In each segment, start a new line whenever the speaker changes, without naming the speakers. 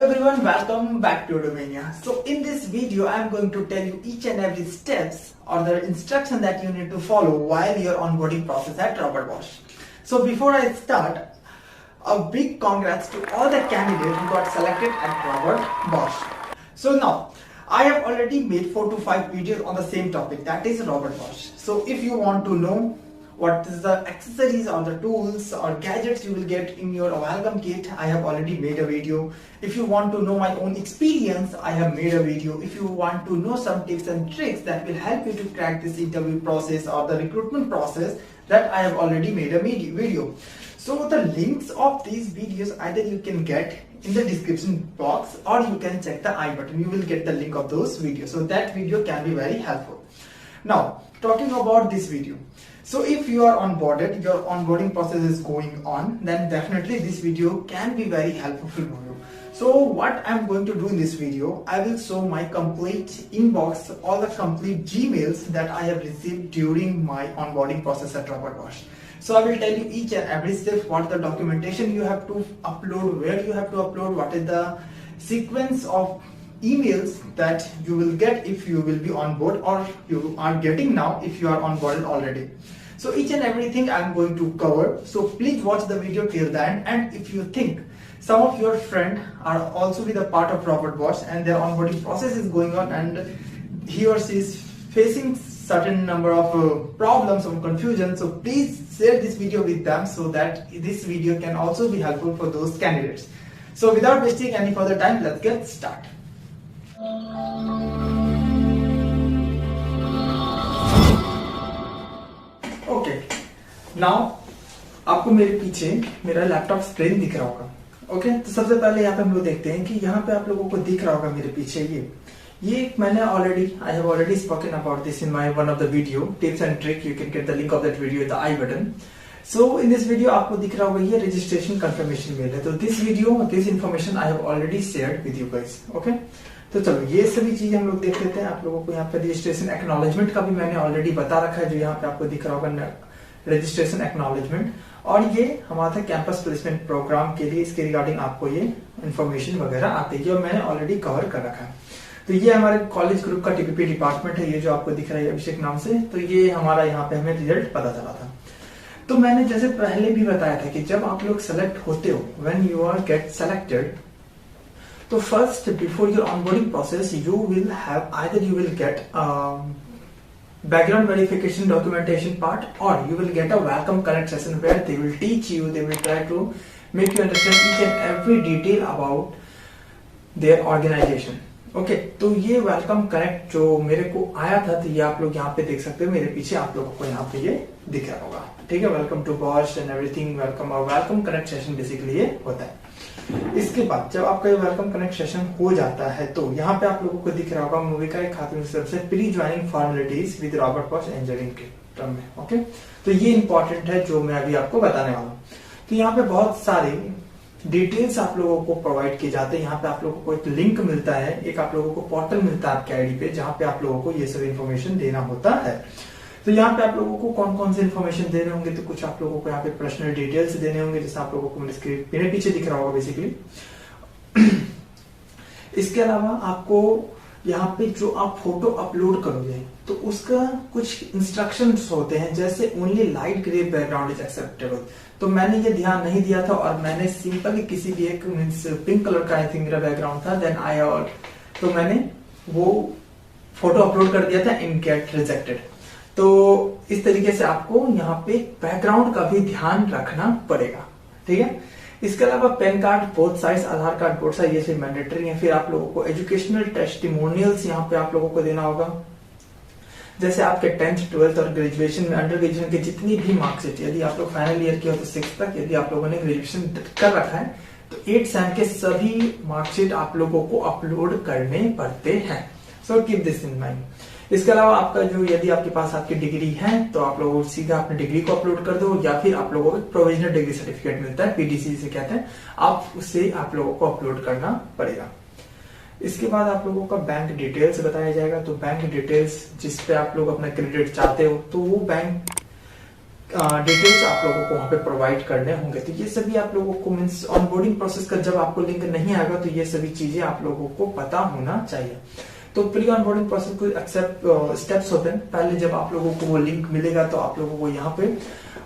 Everyone, welcome back to Romania. So in this video I am going to tell you each and every steps or the instruction that you need to follow while your onboarding process at Robert Bosch. So before I start, a big congrats to all the candidates who got selected at Robert Bosch. So now I have already made 4 to 5 videos on the same topic, that is Robert Bosch. So if you want to know what is the accessories or the tools or gadgets you will get in your welcome kit, I have already made a video. If you want to know my own experience, I have made a video. If you want to know some tips and tricks that will help you to crack this interview process or the recruitment process, that I have already made a video. So the links of these videos either you can get in the description box or you can check the I button. You will get the link of those videos. So that video can be very helpful. Now talking about this video. So if you are onboarded, your onboarding process is going on, then definitely this video can be very helpful for you. So what I'm going to do in this video, I will show my complete inbox, all the complete Gmails that I have received during my onboarding process at Robert Bosch. So I will tell you each and every step, what the documentation you have to upload, where you have to upload, what is the sequence of emails that you will get if you will be on board or you are getting now if you are on board already. So each and everything I am going to cover. So please watch the video till the end, and if you think some of your friends are also with a part of Robert Bosch and their onboarding process is going on and he or she is facing certain number of problems or confusion, so please share this video with them so that this video can also be helpful for those candidates. So without wasting any further time, let's get started. Okay, now आपको मेरे पीछे मेरा laptop screen दिख रहा होगा. Okay, तो सबसे पहले यहाँ पे हम लोग देखते हैं कि यहाँ पे आप लोगों को दिख रहा होगा मेरे पीछे ये मैंने I have already spoken about this in my one of the video tips and trick. You can get the link of that video in the I button. So in this video आपको दिख रहा होगा ये registration confirmation mail है. तो this information I have already shared with you guys. Okay, तो चलो ये सभी चीजें हम लोग देख लेते हैं. आप लोगों को यहाँ पे रजिस्ट्रेशन एक्नॉलेजमेंट का भी मैंने ऑलरेडी बता रखा है, जो यहाँ पे आपको दिख रहा होगा रजिस्ट्रेशन एक्नॉलेजमेंट. और ये हमारा कैंपस प्लेसमेंट प्रोग्राम के लिए इसके रिगार्डिंग आपको ये इन्फॉर्मेशन वगैरह आती है और मैंने ऑलरेडी कवर कर रखा है. तो ये हमारे कॉलेज ग्रुप का टीपीपी डिपार्टमेंट है, ये जो आपको दिख रहा है अभिषेक नाम से. तो ये हमारा यहाँ पे हमें रिजल्ट पता चला था. तो मैंने जैसे पहले भी बताया था कि जब आप लोग सेलेक्ट होते हो, when you are get selected, तो first before your onboarding process you will have either you will get background verification documentation part, or you will get a welcome connect session where they will teach you, they will try to make you understand each and every detail about their organization. Okay, तो ये welcome connect जो मेरे को आया था, तो ये आप लोग यहाँ पे देख सकते हो मेरे पीछे आप लोगों को यहाँ पे ये दिख रहा होगा. ठीक है, welcome to Bosch and everything welcome, और वेलकम कनेक्ट सेशन बेसिकली ये होता है. इसके बाद जब आपका ये वेलकम कनेक्ट सेशन हो जाता है तो यहाँ पे आप लोगों को दिख रहा होगा मूविका खातून की तरफ से pre joining formalities with Robert Bosch engineering के टर्म में. ओके, तो ये इंपॉर्टेंट है जो मैं अभी आपको बताने वाला हूँ. तो यहाँ पे बहुत सारे डिटेल्स आप लोगों को प्रोवाइड किए जाते हैं. यहाँ पे आप लोगों को एक लिंक मिलता है, एक आप लोगों को पोर्टल मिलता है आपके आईडी पे, जहाँ पे आप लोगों को ये सब इन्फॉर्मेशन देना होता है. तो यहाँ पे आप लोगों को कौन कौन से इन्फॉर्मेशन देने होंगे, तो कुछ आप लोगों को यहाँ पे पर्सनल डिटेल्स देने होंगे, जैसे आप लोगों को मेरे पीछे दिख रहा होगा बेसिकली. इसके अलावा आपको यहाँ पे जो आप फोटो अपलोड करोगे तो उसका कुछ इंस्ट्रक्शंस होते हैं, जैसे only light grey background is acceptable. तो मैंने ये ध्यान नहीं दिया था और मैंने सिंपल किसी भी एक मीन्स पिंक कलर का आई थिंक मेरा बैकग्राउंड था, देन तो मैंने वो फोटो अपलोड कर दिया था इन गेट रिजेक्टेड. तो इस तरीके से आपको यहाँ पे बैकग्राउंड का भी ध्यान रखना पड़ेगा. ठीक है, इसके अलावा पैन कार्ड बोथ साइज, आधार कार्ड बोथ साइज, ये सब मैंडेटरी है. फिर आप लोगों को एजुकेशनल टेस्टिमोनियल्स यहाँ पे आप लोगों को देना होगा, जैसे आपके 10th 12th और ग्रेजुएशन में अंडर ग्रेजुएशन के जितनी भी मार्कशीट, यदि आप लोग फाइनल ईयर के हो तो 6th तक, यदि आप लोगों ने ग्रेजुएशन कर रखा है तो 8 सैम के सभी मार्कशीट आप लोगों को अपलोड करने पड़ते हैं. So keep this in mind. इसके अलावा आपका जो यदि आपके पास आपकी डिग्री है तो आप लोगों को सीधा अपनी डिग्री को अपलोड कर दो, या फिर आप लोगों को प्रोविजनल डिग्री सर्टिफिकेट मिलता है, पीडीसी जिसे कहते हैं, आप उससे आप लोगों को अपलोड करना पड़ेगा. इसके बाद आप लोगों का बैंक डिटेल्स बताया जाएगा. तो बैंक डिटेल्स जिस पे आप लोग अपना क्रेडिट चाहते हो, तो वो बैंक डिटेल्स आप लोगों को वहां पे प्रोवाइड करने होंगे। तो ये सभी आप लोगों को मीन्स ऑनबोर्डिंग प्रोसेस का जब आपको लिंक नहीं आएगा तो ये सभी चीजें आप लोगों को पता होना चाहिए। तो प्री ऑनबोर्डिंग प्रोसेस को एक्सेप्ट स्टेप्स होते हैं। पहले जब आप लोगों को वो लिंक मिलेगा तो आप लोगों को यहाँ पे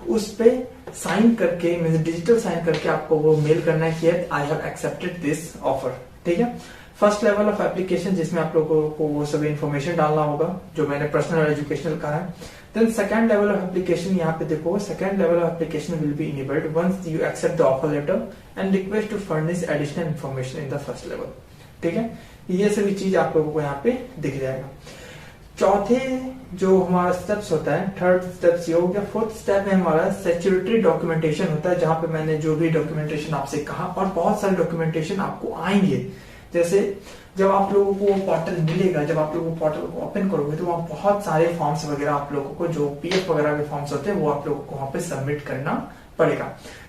उस पे साइन करके मीन्स डिजिटल साइन करके आपको वो मेल करना है कि I have accepted this offer. ठीक है, फर्स्ट लेवल ऑफ एप्लीकेशन जिसमें आप लोगों को वो सभी इन्फॉर्मेशन डालना होगा जो मैंने पर्सनल और एजुकेशनल कहा है। Then second level of application, यहाँ पे देखो second level of application will be enabled once you accept the offer letter and request to furnish additional information in the first level. ठीक है, ये सभी चीज आप लोगों को यहाँ पे दिख जाएगा। चौथे जो हमारा स्टेप्स होता है, थर्ड स्टेप ये हो गया। फोर्थ स्टेप है हमारा स्टैट्यूटरी डॉक्यूमेंटेशन होता है, जहां पे मैंने जो भी डॉक्यूमेंटेशन आपसे कहा और बहुत सारे डॉक्यूमेंटेशन आपको आएंगे। जैसे जब आप लोगों को पोर्टल मिलेगा, जब आप लोगों को पोर्टल को ओपन करोगे तो वहाँ बहुत सारे फॉर्म्स वगैरह आप लोगों को जो पीएफ वगैरह के फॉर्म्स होते हैं वो आप लोगों को वहाँ पे सबमिट करना पड़ेगा।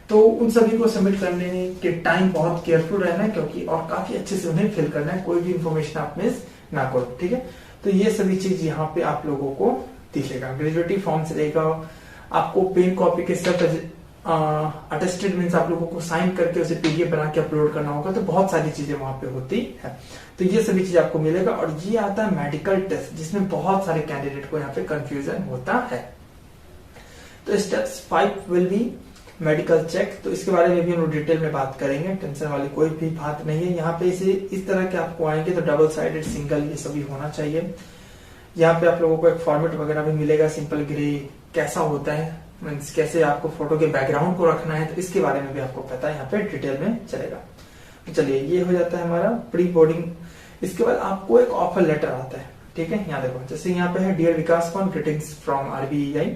तो उन सभी को सबमिट करने के टाइम बहुत केयरफुल रहना है, क्योंकि और काफी अच्छे से उन्हें फिल करना है, कोई भी इन्फॉर्मेशन आप मिस ना करो। ठीक है, तो ये सभी चीज यहाँ पे आप लोगों को दिखेगा। ग्रेजुएटी फॉर्म से रहेगा, आपको पेन कॉपी के साथ अटेस्टेड मीन्स आप लोगों को साइन करके उसे पीडीएफ बना के अपलोड करना होगा। तो बहुत सारी चीजें वहां पे होती है, तो ये सभी चीज आपको मिलेगा। और ये आता है मेडिकल टेस्ट, जिसमें बहुत सारे कैंडिडेट को यहाँ पे कंफ्यूजन होता है। तो steps 5 will be medical check. तो इसके बारे में भी हम लोग डिटेल में बात करेंगे, टेंशन वाली कोई भी बात नहीं है। यहाँ पे इसे इस तरह के आपको आएंगे तो डबल साइडेड, सिंगल, ये सभी होना चाहिए। यहाँ पे आप लोगों को एक फॉर्मेट वगैरह भी मिलेगा, सिंपल ग्रे कैसा होता है, मीन्स कैसे आपको फोटो के बैकग्राउंड को रखना है, तो इसके बारे में भी आपको पता है, यहाँ पे डिटेल में चलेगा। तो चलिए, ये हो जाता है हमारा प्री बोर्डिंग। इसके बाद आपको एक ऑफर लेटर आता है। ठीक है, यहाँ देखो, जैसे यहाँ पे है डियर विकास कौन, ग्रीटिंग्स फ्रॉम आरबीआई,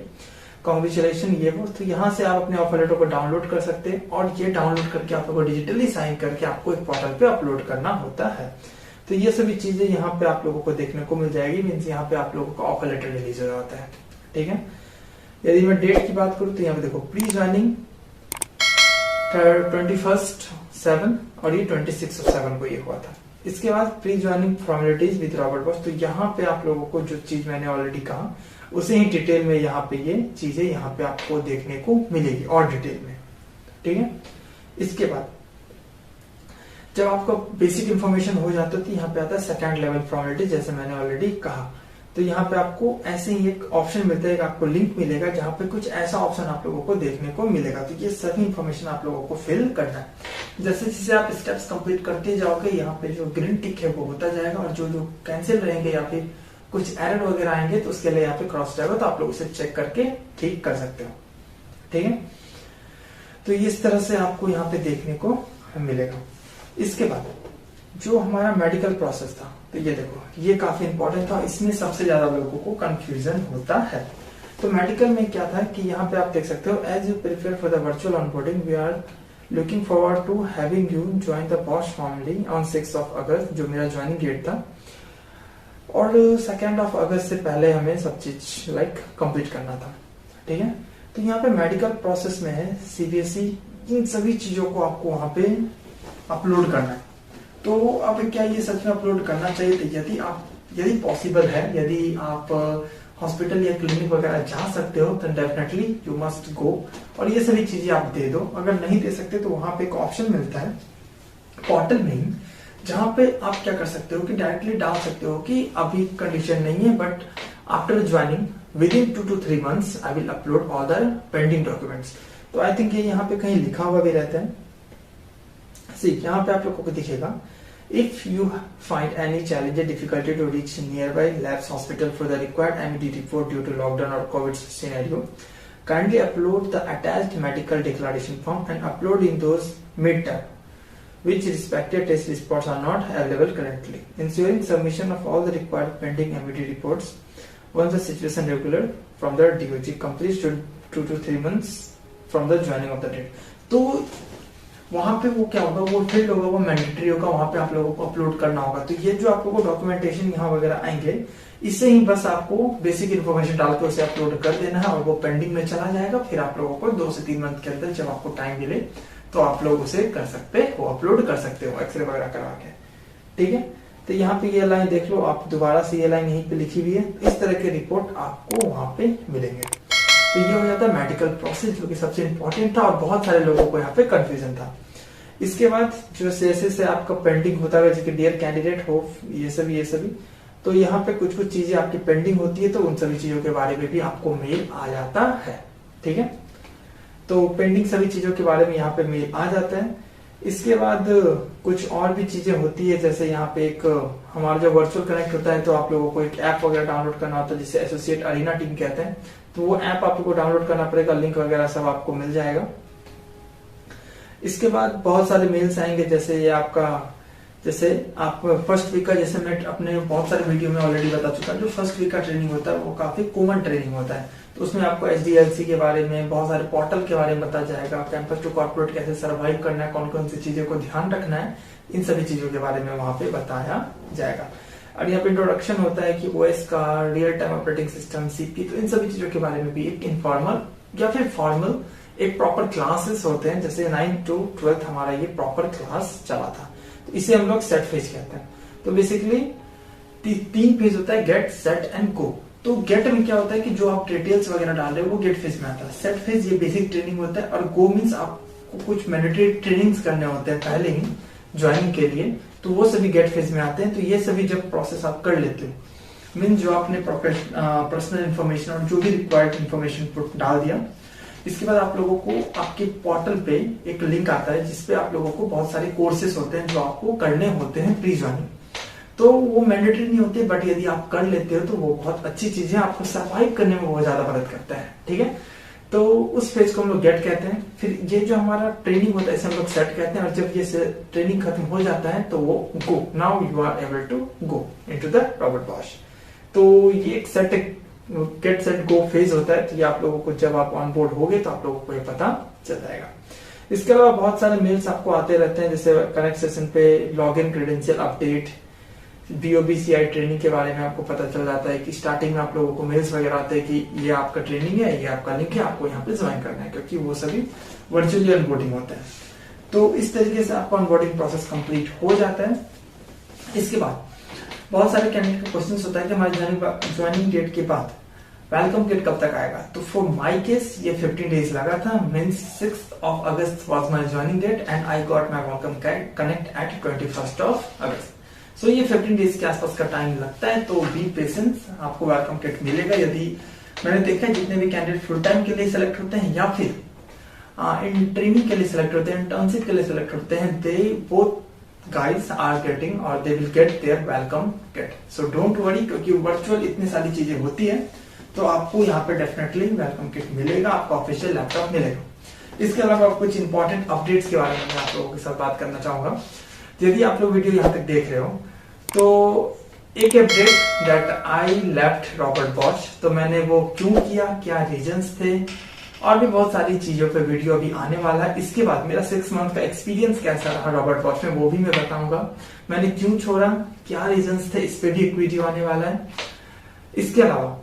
कांग्रेचुलेशन, ये वो। तो यहाँ से आप अपने ऑफर लेटर को डाउनलोड कर सकते हैं और ये डाउनलोड करके आप लोगों को डिजिटली साइन करके आपको एक पोर्टल पे अपलोड करना होता है। तो ये सभी चीजें यहाँ पे आप लोगों को देखने को मिल जाएगी, मीन्स यहाँ पे आप लोगों का ऑफर लेटर रिलीज हो जाता है। ठीक है, यदि मैं डेट की बात करूं तो यहाँ पे देखो प्री ज्वाइनिंग 21/7 और ये 26/7 को ये हुआ था। इसके बाद pre joining formalities with Robert boss. तो यहाँ पे आप लोगों को जो चीज मैंने ऑलरेडी कहा उसे ही डिटेल में यहाँ पे ये चीजें यहाँ पे आपको देखने को मिलेगी और डिटेल में। ठीक है, इसके बाद जब आपका बेसिक इंफॉर्मेशन हो जाता है तो यहाँ पे आता है सेकंड लेवल फॉर्मेलिटी, जैसे मैंने ऑलरेडी कहा। तो यहाँ पे आपको ऐसे ही एक ऑप्शन मिलता है, आपको लिंक मिलेगा जहां पे कुछ ऐसा ऑप्शन आप लोगों को देखने को मिलेगा। तो ये सभी इंफॉर्मेशन आप लोगों को फिल करना है। जैसे जैसे आप स्टेप्स कंप्लीट करते जाओगे, यहाँ पे जो ग्रीन टिक है वो होता जाएगा, और जो जो कैंसिल रहेंगे या फिर कुछ एरर वगैरह आएंगे तो उसके लिए यहाँ पे क्रॉस जाएगा, तो आप लोग उसे चेक करके ठीक कर सकते हो। ठीक है, तो इस तरह से आपको यहाँ पे देखने को मिलेगा। इसके बाद जो हमारा मेडिकल प्रोसेस था, तो ये देखो, ये काफी इंपॉर्टेंट था, इसमें सबसे ज्यादा लोगों को कंफ्यूजन होता है। तो मेडिकल में क्या था कि यहाँ पे आप देख सकते हो, as you prepare for the virtual onboarding we are looking forward to having you join the Bosch family on 6 August, जो मेरा ज्वाइनिंग डेट था, और 2 अगस्त से पहले हमें सब चीज कंप्लीट करना था। ठीक है, तो यहाँ पे मेडिकल प्रोसेस में है सीबीएसई, इन सभी चीजों को आपको वहां पे अपलोड करना है। तो अब क्या ये सच में अपलोड करना चाहिए? तो यदि पॉसिबल है, यदि आप हॉस्पिटल या क्लिनिक वगैरह जा सकते हो तो डेफिनेटली यू मस्ट गो, और ये सभी चीजें आप दे दो। अगर नहीं दे सकते तो वहां पे एक ऑप्शन मिलता है पोर्टल में ही, जहां पे आप क्या कर सकते हो कि डायरेक्टली डाल सकते हो कि अभी कंडीशन नहीं है, but after joining within 2 to 3 months I will upload all the pending documents. तो आई थिंक ये यहाँ पे कहीं लिखा हुआ भी रहता है। यहाँ पे आप लोगों को दिखेगा, if you find any challenge or difficulty to reach nearby labs hospital for the required MD report due to lockdown or COVID scenario, kindly upload the attached medical declaration form and upload in those mid-term, which respective test reports are not available currently, ensuring submission of all the required pending MD reports once the situation regular from the DOG completes 2 to 3 months from the joining of the date। तो वहां पे वो क्या होगा, वो field होगा, वो mandatory होगा, वहां पे आप लोगों को अपलोड करना होगा। तो ये जो आप लोगों को डॉक्यूमेंटेशन यहाँ वगैरह आएंगे, इससे ही बस आपको बेसिक इन्फॉर्मेशन डाल के उसे अपलोड कर देना है, और वो पेंडिंग में चला जाएगा। फिर आप लोगों को 2 से 3 मंथ के अंदर जब आपको टाइम मिले तो आप लोग उसे कर सकते हो, अपलोड कर सकते हो एक्सरे वगैरह करवा के। ठीक है, तो यहाँ पे ये लाइन देख लो, आप दोबारा से ये लाइन यहीं पे लिखी हुई है। इस तरह के रिपोर्ट आपको वहां पे मिलेंगे। तो ये हो जाता है मेडिकल प्रोसेस, जो कि सबसे इंपॉर्टेंट था और बहुत सारे लोगों को यहाँ पे कंफ्यूजन था। इसके बाद जो CSS से आपका पेंडिंग होता है, जैसे डियर कैंडिडेट हो, ये सभी तो यहाँ पे कुछ कुछ चीजें आपकी पेंडिंग होती है, तो उन सभी चीजों के बारे में भी आपको मेल आ जाता है। ठीक है, तो पेंडिंग सभी चीजों के बारे में यहाँ पे मेल आ जाता है। इसके बाद कुछ और भी चीजें होती है, जैसे यहाँ पे एक हमारा जो वर्चुअल कनेक्ट होता है, तो आप लोगों को एक ऐप वगैरह डाउनलोड करना होता है, जिसे एसोसिएट अरीना टीम कहते हैं। तो वो ऐप आप लोगों को डाउनलोड करना पड़ेगा, लिंक वगैरह सब आपको मिल जाएगा। इसके बाद बहुत सारे मेल्स आएंगे, जैसे ये आपका, जैसे आप फर्स्ट वीक का, जैसे मैं अपने बहुत सारे वीडियो में ऑलरेडी बता चुका हूँ, जो फर्स्ट वीक का ट्रेनिंग होता है वो काफी कॉमन ट्रेनिंग होता है। तो उसमें आपको HDLC के बारे में, बहुत सारे पोर्टल के बारे में बताया जाएगा, कैंपस टू कॉर्पोरेट कैसे सर्वाइव करना है, कौन कौन सी चीजों को ध्यान रखना है, इन सभी चीजों के बारे में वहां पे बताया जाएगा। और यहाँ पे इंट्रोडक्शन होता है कि OS का, real time operating system, CP, तो इन सभी चीजों के बारे में भी एक इनफॉर्मल या फिर फॉर्मल एक प्रॉपर क्लासेस होते हैं। जैसे 9 to 12 हमारा ये प्रॉपर क्लास चला था, तो इसे हम लोग सेट फेज कहते हैं। तो बेसिकली 3 फेज होता है, गेट, सेट एंड गो। तो गेट में क्या होता है कि जो आप डिटेल्स वगैरह डाल रहे हो वो गेट फेज में आता है। सेट फेज ये बेसिक ट्रेनिंग होता है, और गो मीन्स आपको कुछ मैंडेटरी ट्रेनिंग्स करने होते हैं पहले ही ज्वाइनिंग के लिए, तो वो सभी गेट फेज में आते हैं। तो ये सभी जब प्रोसेस आप कर लेते हो, मीन जो आपने पर्सनल इन्फॉर्मेशन और जो भी रिक्वायर्ड इन्फॉर्मेशन डाल दिया, इसके बाद आप लोगों को आपके पोर्टल पे एक लिंक आता है, जिसपे आप लोगों को बहुत सारे कोर्सेज होते हैं जो आपको करने होते हैं प्री ज्वाइनिंग। तो वो मैंडेटरी नहीं होते, बट यदि आप कर लेते हो तो वो बहुत अच्छी चीजें आपको सर्वाइव करने में बहुत ज्यादा मदद करता है। ठीक है, तो उस फेज को हम लोग गेट कहते हैं। फिर ये जो हमारा ट्रेनिंग होता है इसे हम लोग सेट कहते हैं, और जब ये ट्रेनिंग खत्म हो जाता है तो वो go, now you are able to go into the Robert Bosch. तो ये एक set get set go phase होता है। तो ये आप लोगों को जब आप ऑन बोर्ड होगे तो आप लोगों को ये पता चल जाएगा। इसके अलावा बहुत सारे मेल्स आपको आते रहते हैं, जैसे कनेक्ट सेशन पे login credential update, BOBCI training के बारे में आपको पता चल जाता है कि स्टार्टिंग में आप लोगों को मेल्स वगैरह आते हैं कि ये आपका ट्रेनिंग है, ये आपका लिंक है, आपको यहाँ पे ज्वाइन करना है, क्योंकि वो सभी वर्चुअली ऑनबोर्डिंग होता है। तो इस तरीके से आपका ऑनबोर्डिंग प्रोसेस कंप्लीट हो जाता है। इसके बाद बहुत सारे कैंडिडेट का क्वेश्चन होता है कि हमारे ज्वाइनिंग डेट के बाद वेलकम किट कब तक आएगा। तो फॉर माई केस ये 15 डेज लगा था, means 6th of August was my joining date and I got my welcome connect at 21st of August. सो ये 15 डेज के आसपास का टाइम लगता है। तो बी पेशेंस, आपको वेलकम किट मिलेगा। यदि मैंने देखा है जितने भी कैंडिडेट फुल टाइम के लिए सिलेक्ट होते हैं या फिर इन ट्रेनिंग के लिए सिलेक्ट होते हैं, इंटर्नशिप के लिए सिलेक्ट होते हैं, they both guys are getting or they will get their welcome kit. So don't worry, क्योंकि वर्चुअल इतनी सारी चीजें होती है, तो आपको यहाँ पे डेफिनेटली वेलकम किट मिलेगा, आपको ऑफिशियल लैपटॉप मिलेगा। इसके अलावा कुछ इंपॉर्टेंट अपडेट्स के बारे में मैं आप लोगों के साथ बात करना चाहूंगा। यदि आप लोग वीडियो यहाँ तक देख रहे हो तो एक update that I left Robert Bosch, तो मैंने वो क्यों किया, क्या रीजंस थे, और भी बहुत सारी चीजों पे वीडियो अभी आने वाला है। इसके बाद मेरा 6 मंथ का एक्सपीरियंस कैसा रहा रॉबर्ट बॉश में, वो भी मैं बताऊंगा। मैंने क्यों छोड़ा, क्या रीजंस थे, इस पे भी एक वीडियो आने वाला है। इसके अलावा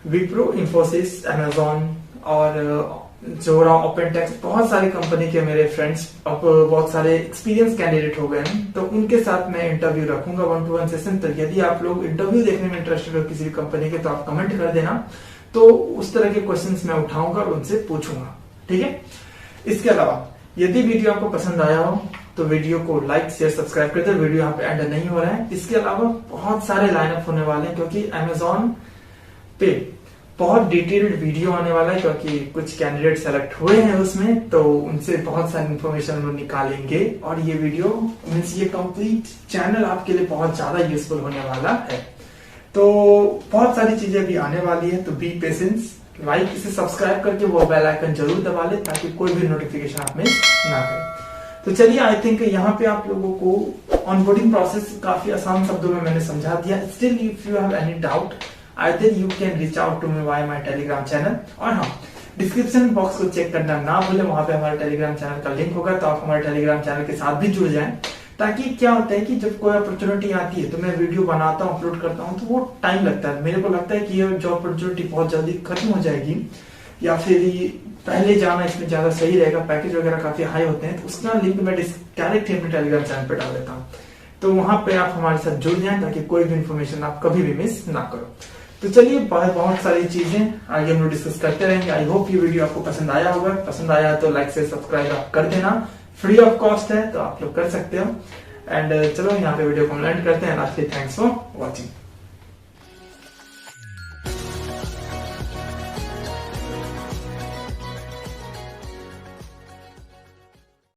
विप्रो, इन्फोसिस, अमेजॉन और जोरा, ओपन टेक्स्ट, बहुत सारी कंपनी के मेरे फ्रेंड्स अब बहुत सारे एक्सपीरियंस कैंडिडेट हो गए हैं, तो उनके साथ मैं इंटरव्यू रखूंगा 1-to-1 सेशन। तो यदि आप लोग इंटरव्यू देखने में इंटरेस्टेड हो किसी भी कंपनी के, तो आप कमेंट कर देना, तो उस तरह के क्वेश्चंस मैं उठाऊंगा और उनसे पूछूंगा। ठीक है, इसके अलावा यदि वीडियो आपको पसंद आया हो तो वीडियो को लाइक, शेयर, सब्सक्राइब कर दे। वीडियो यहाँ पे एंड नहीं हो रहा है। इसके अलावा बहुत सारे लाइनअप होने वाले हैं, क्योंकि अमेजॉन पे बहुत डिटेल्ड वीडियो आने वाला है, क्योंकि कुछ कैंडिडेट सेलेक्ट हुए हैं उसमें, तो उनसे बहुत सारी इन्फॉर्मेशन हम निकालेंगे। और ये वीडियो मीन्स ये कंप्लीट चैनल आपके लिए बहुत ज्यादा यूजफुल होने वाला है। तो बहुत सारी चीजें भी आने वाली है, तो बी पेशेंस, लाइक, इसे सब्सक्राइब करके वो बेल आइकन जरूर दबा ले, ताकि कोई भी नोटिफिकेशन आप मिस ना करें। तो चलिए, आई थिंक यहाँ पे आप लोगों को ऑनबोर्डिंग प्रोसेस काफी आसान शब्दों में मैंने समझा दिया। Still if you have any doubt, either you can reach out to me via my telegram channel। और हाँ, डिस्क्रिप्शन बॉक्स को चेक करना ना भूले, वहां पे हमारे टेलीग्राम चैनल का लिंक होगा, तो आप हमारे टेलीग्राम चैनल के साथ भी जुड़ जाएं। ताकि क्या होता है कि जब कोई अपॉर्चुनिटी आती है तो मैं वीडियो बनाता हूँ, अपलोड करता हूँ, तो वो टाइम लगता है। मेरे को लगता है कि ये जो अपॉर्चुनिटी बहुत जल्दी खत्म हो जाएगी, या फिर ये पहले जाना इसमें ज्यादा सही रहेगा, पैकेज वगैरह काफी हाई होते हैं, तो उसका लिंक मैं डायरेक्ट अपने टेलीग्राम चैनल पे डाल देता हूँ। तो वहां पे आप हमारे साथ जुड़ जाएं, ताकि कोई भी इन्फॉर्मेशन आप कभी भी मिस ना करो। तो चलिए बहुत सारी चीजें आगे हम लोग डिस्कस करते रहेंगे। आई होप ये वीडियो आपको पसंद आया होगा। पसंद आया तो लाइक से सब्सक्राइब आप कर देना, फ्री ऑफ कॉस्ट है तो आप लोग कर सकते हो। एंड चलो यहाँ पे वीडियो को एंड करते हैं। Lastly thanks for watching.